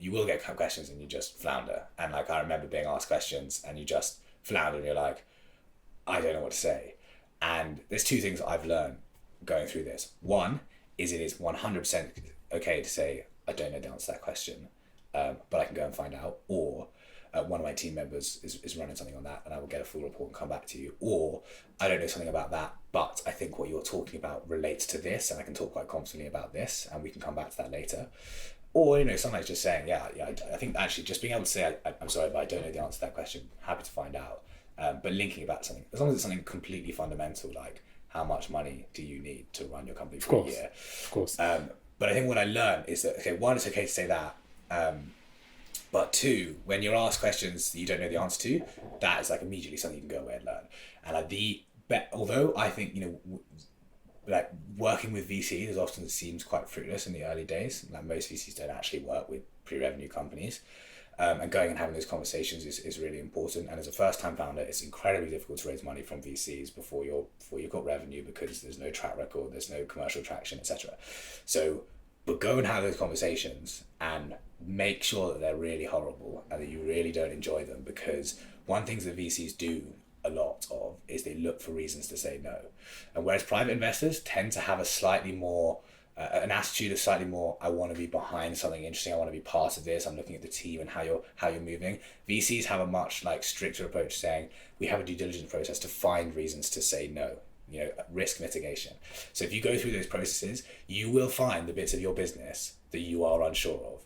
you will get questions and you just flounder. And like, I remember being asked questions and you just flounder and you're like, I don't know what to say. And there's two things I've learned going through this. One is it is 100% okay to say, I don't know the answer to that question, but I can go and find out. Or one of my team members is running something on that and I will get a full report and come back to you. Or I don't know something about that, but I think what you're talking about relates to this and I can talk quite confidently about this and we can come back to that later. Or, sometimes just saying, I think actually just being able to say, I'm sorry, but I don't know the answer to that question, happy to find out. But linking about something, as long as it's something completely fundamental, like how much money do you need to run your company for a year? Of course. But I think what I learned is that, okay, one, it's okay to say that. But two, when you're asked questions that you don't know the answer to, that is like immediately something you can go away and learn. And like although I think, like working with VCs often seems quite fruitless in the early days. Like most VCs don't actually work with pre-revenue companies. And going and having those conversations is really important. And as a first-time founder, it's incredibly difficult to raise money from VCs before you've got revenue because there's no track record, there's no commercial traction, etc. So, but go and have those conversations and make sure that they're really horrible and that you really don't enjoy them, because one thing that VCs do a lot of is they look for reasons to say no. And whereas private investors tend to have a slightly more an attitude of slightly more, I want to be behind something interesting, I want to be part of this, I'm looking at the team and how you're moving. VCs have a much like stricter approach, saying we have a due diligence process to find reasons to say no, risk mitigation. So if you go through those processes, you will find the bits of your business that you are unsure of.